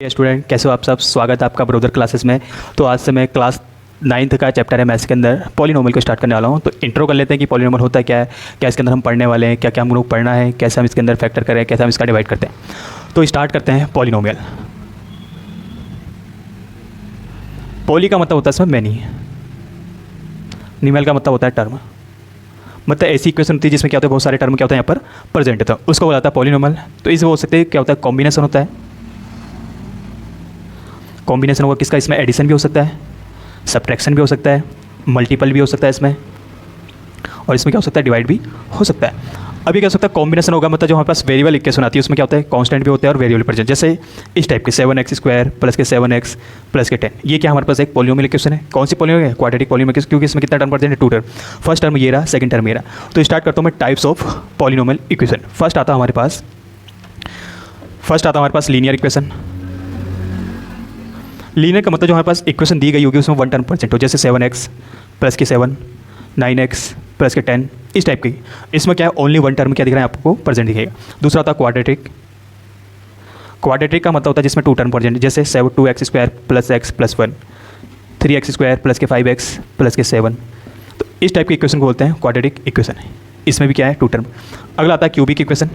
Student कैसे हो आप सब। स्वागत है आपका ब्रोदर क्लासेस में। तो आज से मैं क्लास 9th का चैप्टर है मैथ्स के अंदर पॉलिनोमियल को स्टार्ट करने वाला हूँ। तो इंट्रो कर लेते हैं कि पॉलिनोमियल होता है क्या है, क्या इसके अंदर हम पढ़ने वाले हैं, क्या क्या हम लोग पढ़ना है, कैसे हम इसके अंदर फैक्टर करें, कैसे हम इसका डिवाइड करते हैं। तो स्टार्ट करते हैं पॉलिनोमियल। पॉली का मतलब होता है इसमें मैनी, निमल का मतलब होता है टर्म। मतलब ऐसी इक्वेशन होती है जिसमें क्या होता है बहुत सारे टर्म क्या होता है यहाँ पर प्रेजेंट होता है, उसको बोला जाता है पॉलिनोमियल। तो इसे बोल सकते हैं क्या होता है कॉम्बिनेशन होता है। कॉम्बिनेशन होगा किसका, इसमें एडिशन भी हो सकता है, सब्ट्रैक्शन भी हो सकता है, मल्टीपल भी हो सकता है इसमें, और इसमें क्या हो सकता है डिवाइड भी हो सकता है। अभी क्या हो सकता है कॉम्बिनेशन होगा मतलब जो हमारे पास वेरिएबल इक्वेशन आती है उसमें क्या होता है कांस्टेंट भी होता है और वेरिएबल प्रेजेंट। जैसे इस टाइप के 7x² प्लस के 7x प्लस के 10, ये क्या हमारे पास एक पॉलिनोमियल इक्वेशन है। कौन सी पॉलिनोमियल है, क्वाड्रेटिक पॉलिनोमियल, क्योंकि इसमें कितना टर्म प्रेजेंट है, 2 टर्म। फर्स्ट टर्म ये रहा, सेकंड टर्म ये रहा। तो स्टार्ट करता हूँ मैं types of polynomial equation. First आता हमारे पास लीनियर इक्वेशन। लीनियर का मतलब जो हमारे पास इक्वेशन दी गई होगी उसमें 1 टर्म प्रेजेंट हो, जैसे 7x प्लस के 7, 9x प्लस के 10, इस टाइप की। इसमें क्या है ओनली 1 टर्म क्या दिख रहा है आपको प्रेजेंट दिखेगा। दूसरा होता है क्वाड्रेटिक। क्वाड्रेटिक का मतलब होता है जिसमें 2 टर्म प्रेजेंट, जैसे 2x² plus x plus 1, 3x² plus के 5x प्लस के 7। तो इस टाइप की इक्वेशन को बोलते हैं क्वाड्रेटिक इक्वेशन है। इसमें भी क्या है 2 टर्म। अगला आता है क्यूबिक इक्वेशन।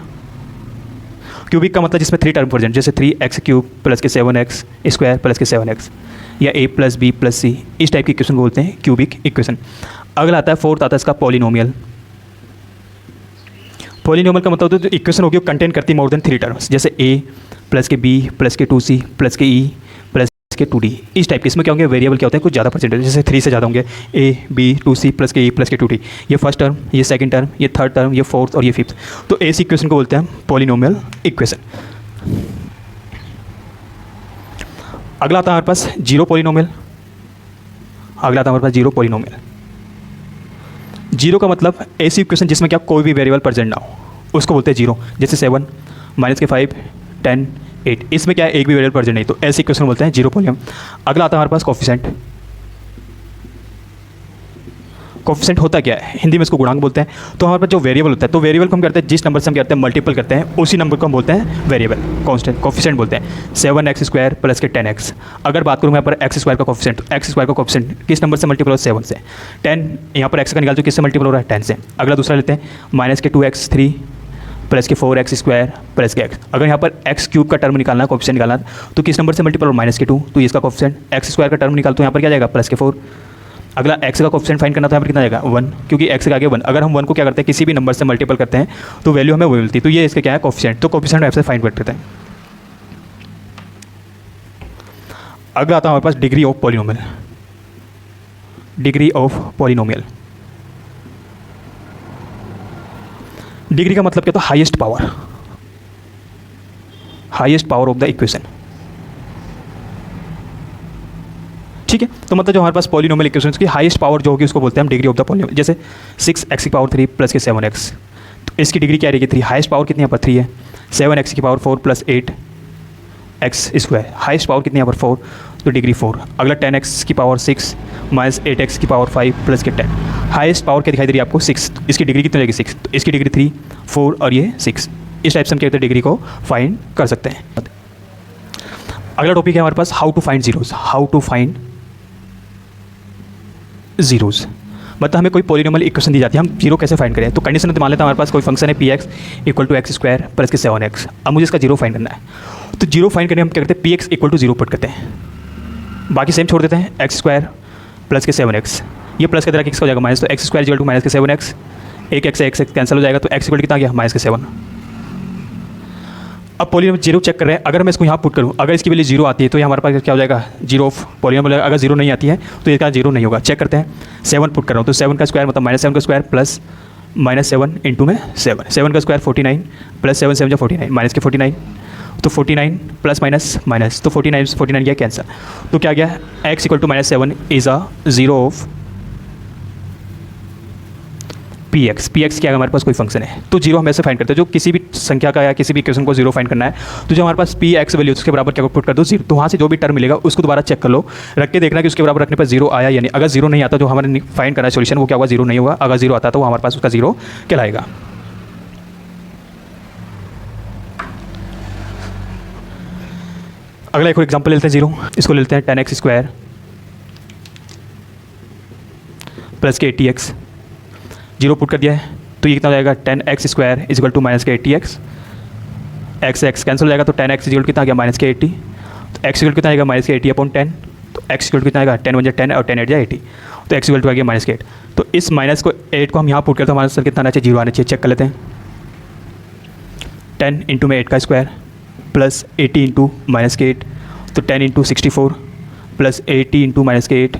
क्यूबिक का मतलब जिसमें 3 टर्म प्रेजेंट, जैसे 3x³ प्लस के 7x² प्लस के 7x, या a plus b plus c, इस टाइप की इक्वेशन को बोलते हैं क्यूबिक इक्वेशन। अगला आता है फोर्थ आता है इसका पॉलिनोमियल। पॉलिनोमियल का मतलब होता है जो इक्वेशन होगी वो कंटेन करती है मोर देन 3 टर्म्स, जैसे a प्लस के b प्लस के 2c प्लस के e प्लस के 2d, इस टाइप के। इसमें क्या होंगे वेरिएबल क्या होते हैं कुछ ज़्यादा परसेंटेज, जैसे 3 से ज़्यादा होंगे, a b 2c प्लस के e प्लस के 2d। ये फर्स्ट टर्म, ये सेकंड टर्म, ये थर्ड टर्म, ये फोर्थ और ये फिफ्थ। तो ऐसी इक्वेशन को बोलते हैं पॉलिनोमियल इक्वेशन। अगला आता है हमारे पास जीरो पॉलिनोमियल। जीरो का मतलब ऐसी इक्वेशन जिसमें क्या कोई भी वेरिएबल प्रेजेंट ना हो, उसको बोलते हैं जीरो। जैसे 7 माइनस के 5 10 8, इसमें क्या है एक भी वेरिएबल प्रेजेंट नहीं, तो ऐसी इक्वेशन बोलते हैं जीरो पॉलिनोमियल। अगला आता है हमारे पास कोफिशिएंट। कोफिशिएंट होता क्या है, हिंदी में इसको गुणांक बोलते हैं। तो हमारे पास जो वेरिएबल होता है, तो वेरिएबल को हम करते हैं जिस नंबर से हम करते हैं मल्टीपल करते हैं उसी नंबर को हम बोलते हैं वेरिएबल, कांस्टेंट कोफिशिएंट बोलते हैं। 7x² प्लस के 10x, अगर बात करूँ मैं यहाँ पर x² का कोफिशिएंट, x² का कोफिशिएंट किस नंबर से मल्टीपल हो, 7 से। 10 यहाँ पर x का निकाल जो किससे मल्टीपल हो रहा है, 10 से। अगला दूसरा लेते हैं माइनस के 2x³ प्लस के 4x² प्लस के x। अगर यहाँ पर x³ का टर्म निकालना है, कोफिशिएंट निकालना तो किस नंबर से मल्टीपल हो, माइनस के 2, तो इसका कोफिशिएंट। x² का टर्म निकाल तो यहाँ पर क्या जाएगा प्लस के 4। अगला x का कोफिशिएंट फाइंड करना तो यहाँ पर कितना जाएगा 1, क्योंकि x के आगे 1। अगर हम 1 को क्या करते हैं किसी भी नंबर से मल्टीपल करते हैं तो वैल्यू हमें वो मिलती है, तो ये इसका क्या है कोफिशिएंट। तो कोफिशिएंट ऐसे फाइंड करते हैं। अगला आता है हमारे पास डिग्री ऑफ पॉलिनोमियल। डिग्री का मतलब क्या होता है highest power of the equation. ठीक है, तो मतलब जो हमारे पास पॉलिनोमियल इक्वेशन की हाईएस्ट पावर जो होगी उसको बोलते हैं हम डिग्री ऑफ द पॉलिनोमियल। जैसे 6x³ प्लस के 7x, तो इसकी डिग्री क्या रहेगी 3। हाईएस्ट पावर कितनी यहाँ पर 3 है। 7x⁴ plus 8x², highest power कितनी यहाँ पर 4, तो डिग्री 4। अगला 10x⁴ माइनस 8x⁵ प्लस के 10, हाईएस्ट पावर क्या दिखाई दे रही है आपको 6, इसकी डिग्री कितनी रहेगी 6, तो इसकी डिग्री 3 4 और ये 6। इस टाइप से हम क्या कहते हैं डिग्री को फाइंड कर सकते हैं। अगला टॉपिक है हमारे पास हाउ टू फाइंड जीरोज़। मतलब हमें कोई पॉलिनोमियल इक्वेशन दी जाती है, हम जीरो कैसे फाइंड करें। तो कंडीशन मान लेते हैं हमारे पास कोई फंक्शन है px = x² प्लस के 7x। अब मुझे इसका जीरो फाइंड करना है, तो जीरो फाइंड करने हम क्या करते हैं px = 0 पुट करते हैं, बाकी सेम छोड़ देते हैं। x² प्लस के 7x, ये प्लस के तरह किसका हो जाएगा माइनस, तो x² = माइनस के 7x, एक x से x कैंसिल हो जाएगा, तो x कितना आ गया माइनस के 7। अब पॉलिनोमियल जीरो चेक कर रहे हैं, अगर मैं इसको यहाँ पुट करूँ, अगर इसकी वैल्यू जीरो आती है तो ये हमारे पास क्या हो जाएगा जीरो ऑफ पॉलिनोमियल। अगर जीरो नहीं आती है तो इसका जीरो नहीं होगा। चेक करते हैं, 7 पुट कर रहा हूँ, तो 7 का स्क्वायर मतलब -7 का स्क्वायर प्लस -7 इंटू में 7 का स्क्वायर 49 प्लस 7 7 49 माइनस के 49, तो 49 प्लस माइनस तो 49 गया कैंसर। तो क्या गया x = -7 is a zero of px क्या है हमारे पास कोई फंक्शन है, तो जीरो हम ऐसे फाइंड करते हैं। जो किसी भी संख्या का या किसी भी इक्वेशन को जीरो फाइंड करना है, तो जो हमारे पास px वैल्यू उसके बराबर क्या पुट कर दो जीरो, तो वहाँ से जो भी टर्म मिलेगा उसको दोबारा चेक कर लो, रख के देखना कि उसके बराबर रखने पर जीरो आया या नहीं। अगर जीरो नहीं आता जो हमारे फाइंड करना है सोल्यूशन वो क्या होगा जीरो नहीं होगा, अगर जीरो आता तो वो हमारे पास उसका जीरो कहलाएगा। अगला एक और एग्जाम्पल लेते हैं जीरो, इसको ले लेते हैं 10x स्क्वायर प्लस के 80x, जीरो पुट कर दिया है तो ये कितना हो जाएगा 10x square is equal to minus के 80x, एक्स एक्स कैंसिल हो जाएगा तो 10x इक्वल कितना आ गया माइनस के 80, तो x इक्वल कितना आएगा माइनस के 80 अपॉन 10, तो x इक्वल कितना आएगा 10 1 10 और 10 8 जा 80, तो x इक्वल टू आ गया माइनस के 8। तो इस माइनस को 8 को हम यहाँ पुट करते हैं, हमारे आंसर कितना आना चाहिए, जीरो आना चाहिए। चेक कर लेते हैं, 10 इंटू में 8 का स्क्वायर प्लस 80 इंटू माइनस के 8, तो 10 इंटू 64 प्लस 80 इंटू माइनस के 8,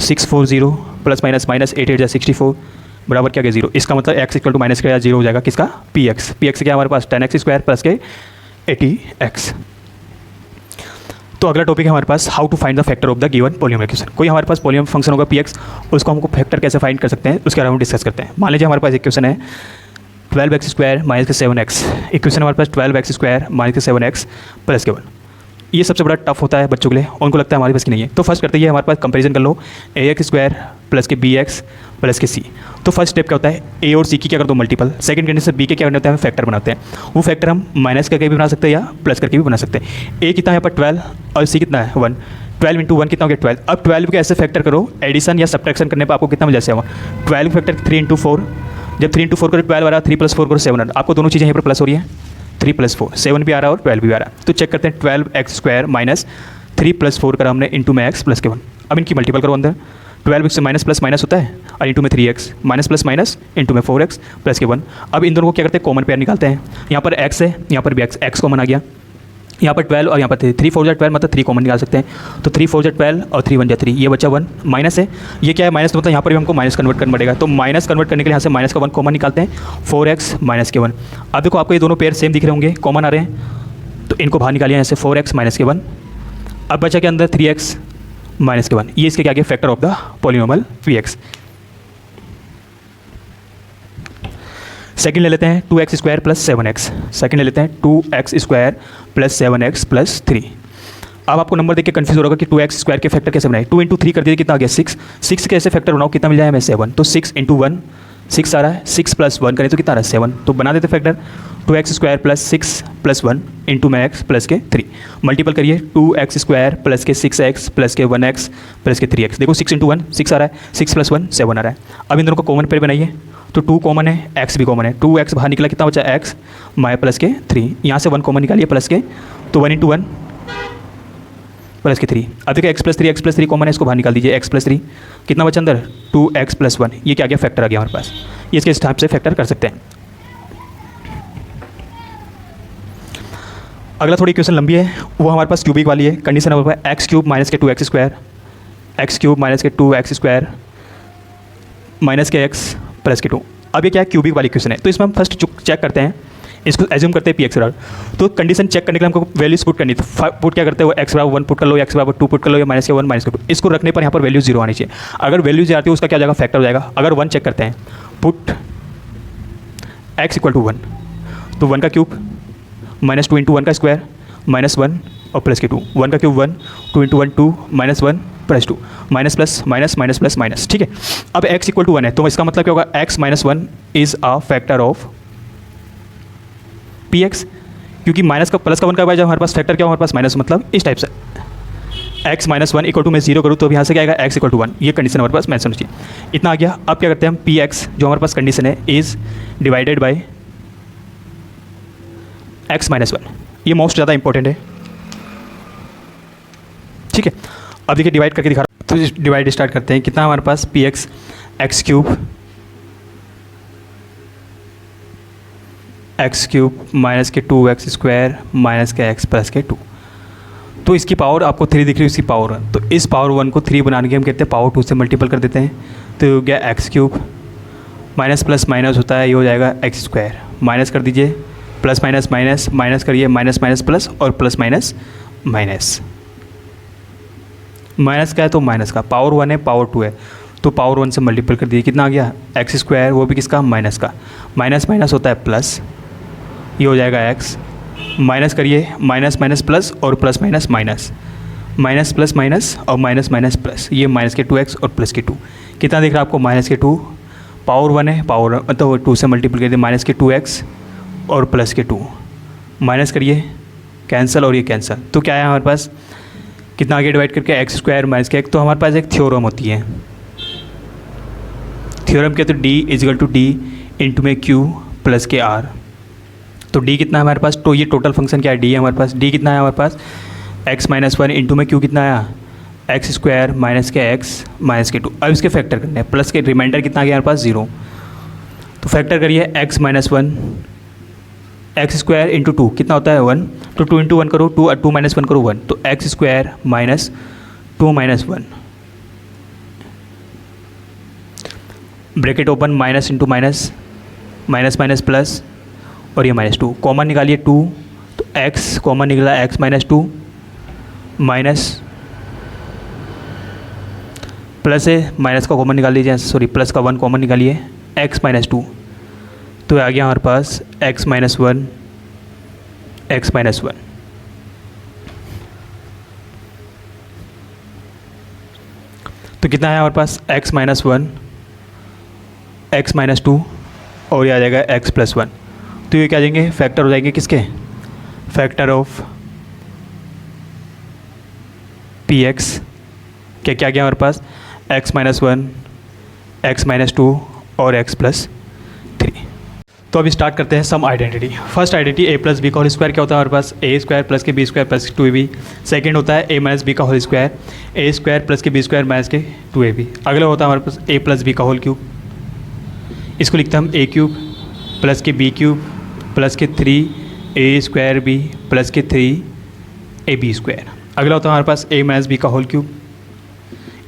640 प्लस माइनस माइनस 8 8 जा 64 बराबर क्या गया जीरो। इसका मतलब x इक्वल टू माइनस का जीरो हो जाएगा किसका, px। px क्या हमारे पास 10x स्क्वायर प्लस के 80x। तो अगला टॉपिक है हमारे पास how to find the factor of the given polynomial equation. कोई हमारे पास पॉलिनोमियल फंक्शन होगा px, उसको हमको फैक्टर कैसे फाइंड कर सकते हैं उसके बारे में डिस्कस करते हैं। मान लीजिए हमारे पास इक्वेशन है 12x स्क्वायर माइनस के 7x, इक्वेशन हमारे पास 12x स्क्वायर माइनस के 7x प्लस के 1। ये सबसे बड़ा टफ होता है बच्चों के लिए, उनको लगता है हमारे पास की नहीं है। तो फर्स्ट करते हैं हमारे पास कंपैरिजन कर लो, ax स्क्वायर प्लस के bx प्लस के c। तो फर्स्ट स्टेप क्या होता है, a और c की क्या कर दो मल्टीपल, सेकंड कंडीशन b के क्या करने होते हैं हम फैक्टर बनाते हैं। वो फैक्टर हम माइनस करके भी बना सकते हैं या प्लस करके भी बना सकते हैं। a कितना है यहाँ पर 12 और c कितना है 1, 12 इंटू 1 कितना हो गया 12। अब 12 के ऐसे फैक्टर करो, एडिशन या सब्ट्रैक्शन करने पर आपको कितना मिल जाएगा 12 फैक्टर 3 इंटू 4, जब 3 इंटू 4 करो 12 आ रहा है, 3 प्लस 4 करो 7 आ रहा है, आपको दोनों चीज़ें यहाँ पर प्लस हो रही है, 3 प्लस 4 7 भी आ रहा है और 12 भी आ रहा है। तो चेक करते हैं 12x स्क्वायर माइनस 3 प्लस 4 करा हमने इंटू में x प्लस के 1। अब इनकी मल्टीपल करो अंदर, 12 से माइनस प्लस माइनस होता है और इंटू में 3x minus plus minus into में 4x प्लस के 1। अब इन दोनों को क्या करते हैं कॉमन पेयर निकालते हैं, यहाँ पर x है यहाँ पर भी x कॉमन आ गया, यहाँ पर 12 और यहाँ पर 3 4 जा 12 मतलब 3 कॉमन निकाल सकते हैं। तो 3 4 जा 12 और 3 1 जा 3, ये बच्चा 1 माइनस है, ये क्या है माइनस, मतलब यहाँ पर भी हमको माइनस कन्वर्ट करना पड़ेगा। तो माइनस कन्वर्ट करने के लिए यहाँ से माइनस का 1 कॉमन निकालते हैं, 4x माइनस के 1। अब देखो आपको ये दोनों पेयर सेम दिख रहे होंगे, कॉमन आ रहे हैं, तो इनको बाहर निकालिए यहाँ से 4x माइनस के 1। अब बचा के अंदर 3x माइनस के 1, ये इसके क्या गया factor of the polynomial px। Second ले लेते हैं 2x square plus 7x, second ले लेते हैं 2x square plus 7x plus 3। अब आपको नंबर देख के कन्फ्यूज हो रहा होगा कि 2x स्क्वायर के फैक्टर कैसे बनाए, 2 इंटू 3 कर दीजिए कितना आ गया 6, 6 के ऐसे फैक्टर बनाओ कितना मिल जाए हमें 7, तो 6 इंटू 1 6 आ रहा है, 6 प्लस 1 करें तो कितना आ रहा है 7, तो बना देते factor 2x square plus 6 plus 1 into में x प्लस के 3, मल्टीपल करिए 2x स्क्वायर प्लस के 6x प्लस के 1x प्लस के 3x। देखो 6 इंटू 1 6 आ रहा है, 6 प्लस 1 7 आ रहा है। अब इन दोनों को कॉमन पेयर बनाइए, तो 2 कॉमन है, x भी कॉमन है, 2x बाहर निकला कितना बचा x माय प्लस के 3, यहाँ से 1 कॉमन निकालिए प्लस के, तो 1 इंटू 1 प्लस के 3। अब देखिए x प्लस 3 कॉमन है, इसको बाहर निकाल दीजिए, x प्लस 3 कितना बचा अंदर 2x प्लस 1, ये क्या गया फैक्टर आ गया हमारे पास। ये इसके हिसाब से फैक्टर कर सकते हैं। अगला थोड़ी इक्वेशन लंबी है, वो हमारे पास क्यूबिक वाली है। कंडीशन हमारे पास एक्स क्यूब माइनस के 2x square, x cube minus के 2x स्क्वायर माइनस के x प्लस के 2। अब ये क्या है क्यूबिक वाली इक्वेशन है, तो इसमें हम फर्स्ट चेक करते हैं, इसको एज्यूम करते हैं पी एक्स बराबर। तो कंडीशन चेक करने के लिए हमको वैल्यूज पुट करनी, तो पुट क्या करते हो x बराबर 1 पुट कर लो, x बराबर 2 पुट कर लो, या माइनस के 1 माइनस के 2, इसको रखने पर यहाँ पर वैल्यू 0 आनी चाहिए। अगर वैल्यू 0 आती है उसका क्या हो जाएगा फैक्टर हो जाएगा। अगर 1 चेक करते हैं, पुट x इक्वल टू 1, तो 1 का क्यूब माइनस 2 इंटू 1 का स्क्वायर माइनस 1 और प्लस के 2, 1 का cube 1, 2 into 1 2 minus 1 plus 2, minus plus minus minus plus minus, ठीक है। अब x इक्वल टू 1 है, तो इसका मतलब क्या होगा x minus 1 is a factor of P x, क्योंकि माइनस का प्लस का 1 का जब हमारे पास फैक्टर क्या हो हमारे पास माइनस, मतलब इस टाइप से x माइनस 1 इक्वल टू मैं 0 करूँ तो यहाँ से क्या आएगा x इक्वल टू 1, ये कंडीशन हमारे पास मैंशन होनी चाहिए। इतना आ गया। अब क्या करते हैं हम पी एक्स जो हमारे पास कंडीशन है is divided by x minus 1, ये मोस्ट ज़्यादा इंपॉर्टेंट है, ठीक है। अब देखिए डिवाइड करके दिखा रहा हूँ, तो डिवाइड स्टार्ट करते हैं। कितना हमारे पास p x x cube minus के 2x स्क्वायर माइनस के x प्लस के 2, तो इसकी पावर आपको 3 दिख रही है, इसकी पावर 1, तो इस पावर 1 को 3 बनाने के हम कहते हैं पावर 2 से मल्टीपल कर देते हैं, तो हो गया x cube minus plus minus होता है, ये हो जाएगा एक्स स्क्वायर, माइनस कर दीजिए प्लस माइनस माइनस माइनस करिए माइनस माइनस प्लस और प्लस माइनस माइनस, माइनस का है तो माइनस का, पावर 1 है पावर 2 है, तो पावर 1 से मल्टीपल कर दिए, कितना आ गया एक्स स्क्वायर, वो भी किसका माइनस का, माइनस माइनस होता है प्लस, ये हो जाएगा एक्स, माइनस करिए माइनस माइनस प्लस और plus minus minus, minus plus minus और माइनस माइनस प्लस, ये माइनस के 2x और प्लस के 2, कितना दिख रहा है आपको माइनस के 2, पावर 1 है पावर तो 2 से मल्टीपल कर दिए, माइनस के 2x और प्लस के 2, माइनस करिए कैंसिल और ये कैंसिल। तो क्या है हमारे पास, कितना आगे डिवाइड करके एक्स स्क्वायर माइनस के एक्स। तो हमारे पास एक थ्योरम होती है, थ्योरम क्या, तो d is equal to d into में क्यू प्लस के आर। तो डी कितना है हमारे पास, तो ये टोटल फंक्शन क्या है, डी है हमारे पास। डी कितना है हमारे पास, एक्स माइनस वन इंटू में क्यू कितना आया, एक्स स्क्वायर माइनस के एक्स माइनस के टू। अब इसके फैक्टर करने हैं, प्लस के रिमाइंडर कितना आ गया हमारे पास, 0। तो फैक्टर करिए, x minus one x square into two कितना होता है 1, तो 2 इंटू 1 करो, 2 माइनस 1 करो 1, तो x square minus 2 minus 1, bracket open, minus into minus, minus minus plus, और ये -2 कॉमन निकालिए 2, तो x कॉमन निकला x माइनस 2 माइनस प्लस है, माइनस का कॉमन निकाल लीजिए, सॉरी प्लस का 1 कॉमन निकालिए, x माइनस 2, तो आ गया हमारे पास x माइनस 1 x माइनस 1। तो कितना है हमारे पास, x माइनस 1 x माइनस 2 और ये आ जाएगा x प्लस 1। तो ये क्या आ जाएंगे, फैक्टर हो जाएंगे किसके, फैक्टर ऑफ पी एक्स। क्या क्या गया हमारे पास, x माइनस 1 x माइनस 2 और x प्लस 3। तो अभी स्टार्ट करते हैं some identity. First identity a plus b का होल स्क्वायर क्या होता है हमारे पास, a स्क्वायर प्लस के b square plus 2ab। Second होता है a माइनस बी का whole square, a square plus के बी स्क्वायर माइनस के 2ab। अगला होता है हमारे पास a प्लस बी का होल क्यूब, इसको लिखते हैं हम a क्यूब प्लस के बी क्यूब प्लस के 3a स्क्वायर बी प्लस के 3ab स्क्वायर। अगला होता है हमारे पास a माइनस बी का होल क्यूब,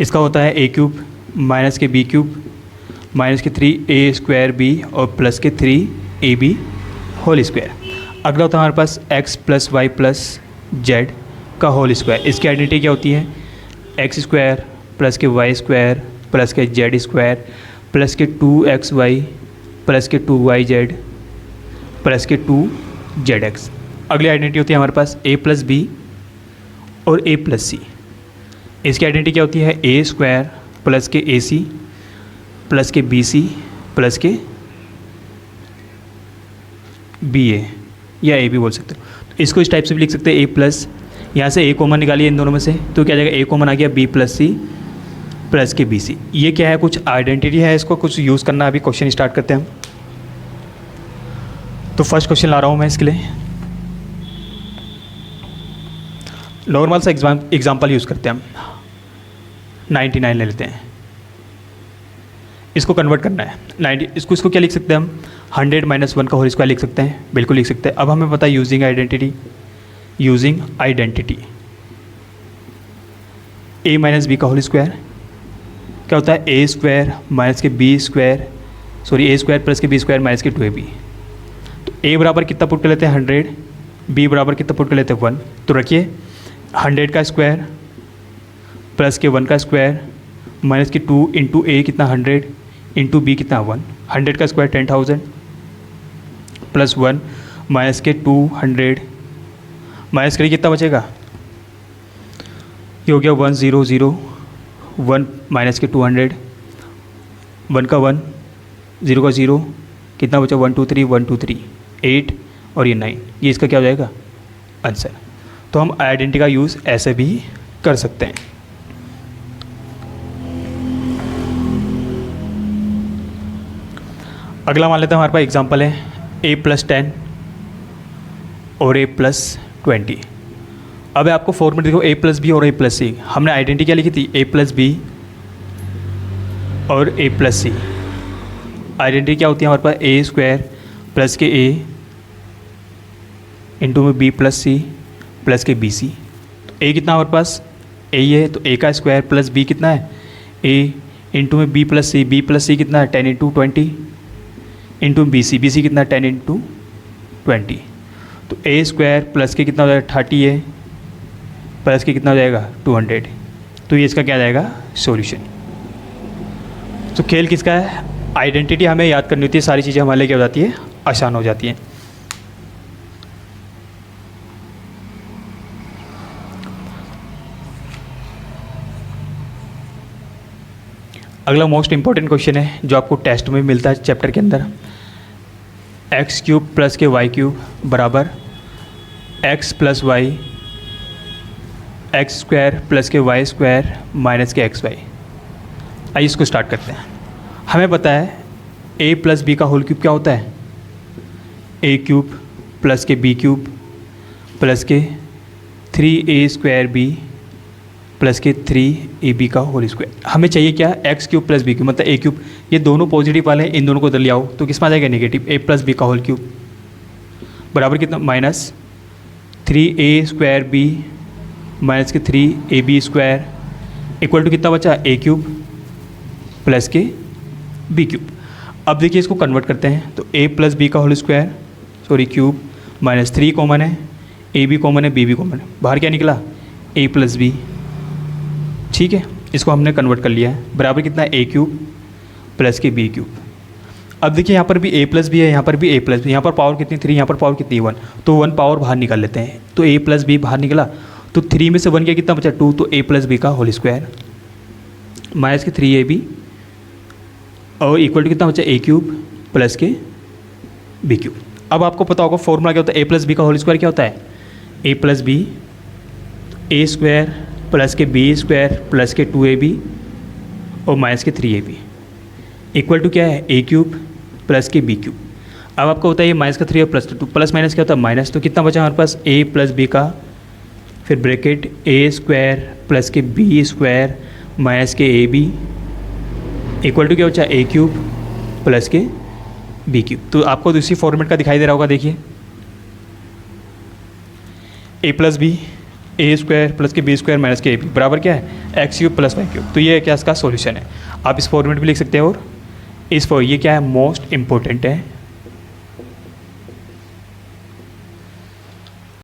इसका होता है a क्यूब माइनस के बी क्यूब माइनस के 3a स्क्वायर बी और प्लस के 3ab होल स्क्वायर। अगला होता है हमारे पास x plus y plus z का होल स्क्वायर। इसकी आइडेंटिटी क्या होती है, एक्स स्क्वायर प्लस के वाई स्क्वायर प्लस के जेड स्क्वायर प्लस के 2xy प्लस के 2yz प्लस के 2zx। अगली आइडेंटिटी होती है हमारे पास a प्लस बी और a प्लस सी। इसकी आइडेंटिटी क्या होती है, a स्क्वायर प्लस के ac प्लस के bc प्लस के ba या a भी बोल सकते हो। तो इसको इस टाइप से भी लिख सकते हैं a प्लस, यहाँ से a कॉमन निकालिए इन दोनों में से, तो क्या जाएगा, a कॉमन आ गया b प्लस सी प्लस के bc। ये क्या है, कुछ आइडेंटिटी है, इसको कुछ यूज़ करना। अभी क्वेश्चन स्टार्ट करते हैं हम। तो फर्स्ट क्वेश्चन ला रहा हूँ मैं इसके लिए, नॉर्मल सा एग्जाम्पल यूज़ करते हैं हम, 99 ले लेते हैं, इसको कन्वर्ट करना है 90। इसको क्या लिख सकते हैं हम, 100 माइनस 1 का होल स्क्वायर लिख सकते हैं, बिल्कुल लिख सकते हैं। अब हमें पता है using identity a minus b का होल स्क्वायर क्या होता है, a स्क्वायर माइनस के b square, sorry a square plus के बी स्क्वायर माइनस के 2ab। तो a बराबर कितना पुट कर लेते हैं 100, b बराबर कितना पुट कर लेते हैं 1। तो रखिए 100 का स्क्वायर प्लस के 1 का स्क्वायर माइनस के 2 इंटू a कितना 100 इंटू b कितना 1। 100 का स्क्वायर 10,000 प्लस 1 माइनस के 200 माइनस करिए कितना बचेगा, ये हो गया 100 1 माइनस के 200, 1 का 1 0 का 0 कितना बचा 1 2 3 1 2 3 8 और ये 9, ये इसका क्या हो जाएगा आंसर। तो हम आइडेंटिटी का यूज़ ऐसे भी कर सकते हैं। अगला मान लेते हैं हमारे पास एग्जांपल है a प्लस 10 और a प्लस 20। अब आपको फॉर्मूला देखो a प्लस बी और a प्लस सी। हमने आइडेंटिटी क्या लिखी थी, a प्लस बी और a प्लस सी। आइडेंटिटी क्या होती है हमारे पास, a स्क्वायर प्लस के a इंटू में b प्लस सी प्लस के बी सी। तो a कितना हमारे पास a है, तो a का स्क्वायर प्लस b कितना है a इंटू में b प्लस सी कितना है 10 इंटू 20 इंटू बी सी कितना 10 इंटू 20। तो a स्क्वायर प्लस के कितना हो जाएगा 30 है प्लस के कितना हो जाएगा 200। तो ये इसका क्या जाएगा सॉल्यूशन। तो खेल किसका है, आइडेंटिटी हमें याद करनी होती है, सारी चीज़ें हमारे लिए क्या हो जाती है, आसान हो जाती हैं। अगला मोस्ट इंपॉर्टेंट क्वेश्चन है जो आपको टेस्ट में मिलता है चैप्टर के अंदर, एक्स क्यूब प्लस के वाई क्यूब बराबर x plus y x square plus के वाई स्क्वायर माइनस के एक्स वाई। आइए इसको स्टार्ट करते हैं। हमें पता है ए प्लस बी का होल क्यूब क्या होता है, ए क्यूब प्लस के बी क्यूब प्लस के 3a स्क्वायर बी प्लस के 3ab का होल स्क्वायर। हमें चाहिए क्या, x cube plus b cube मतलब ए क्यूब। ये दोनों पॉजिटिव वाले हैं, इन दोनों को इधर ले आओ तो किस में आ जाएगा नेगेटिव, ए प्लस बी का होल क्यूब बराबर कितना minus 3a square B minus के 3ab स्क्वायर इक्वल टू कितना बचा, ए क्यूब प्लस के बी क्यूब। अब देखिए इसको कन्वर्ट करते हैं तो a प्लस बी का whole square sorry cube minus 3 common है, ए बी कॉमन है, बी भी कॉमन है, बाहर क्या निकला a प्लस बी। ठीक है, इसको हमने कन्वर्ट कर लिया है बराबर कितना ए क्यूब प्लस के बी क्यूब। अब देखिए यहाँ पर भी a प्लस बी है, यहाँ पर भी a प्लस बी, यहाँ पर पावर कितनी 3, यहाँ पर पावर कितनी 1, तो 1 पावर बाहर निकाल लेते हैं तो a प्लस बी बाहर निकला तो 3 में से 1 गया कितना बचा 2, तो a प्लस बी का होल स्क्वायर माइनस के 3ab और इक्वल टू कितना बचा ए क्यूब प्लस के बी क्यूब। अब आपको पता होगा फॉर्मूला क्या होता है, ए प्लस बी का होल स्क्वायर क्या होता है, a plus b a square plus के बी स्क्वायर प्लस के 2ab और माइनस के 3ab इक्वल टू क्या है ए क्यूब प्लस के बी क्यूब। अब आपको होता है ये माइनस का 3 और प्लस 2, प्लस माइनस क्या होता है माइनस, तो कितना बचा हमारे पास ए प्लस बी का फिर ब्रैकेट ए स्क्वायर प्लस के बी स्क्वायर माइनस के ए बी इक्वल टू क्या बचा ए क्यूब प्लस के बी क्यूब। तो आपको दूसरी फॉर्मेट का दिखाई दे रहा होगा, देखिए a plus b a square plus के बी स्क्वायर माइनस के ए बी बराबर क्या है x cube plus y cube. तो ये क्या इसका सॉल्यूशन है, आप इस फॉर्मेट भी लिख सकते हैं। और इस ये क्या है मोस्ट इम्पोर्टेंट है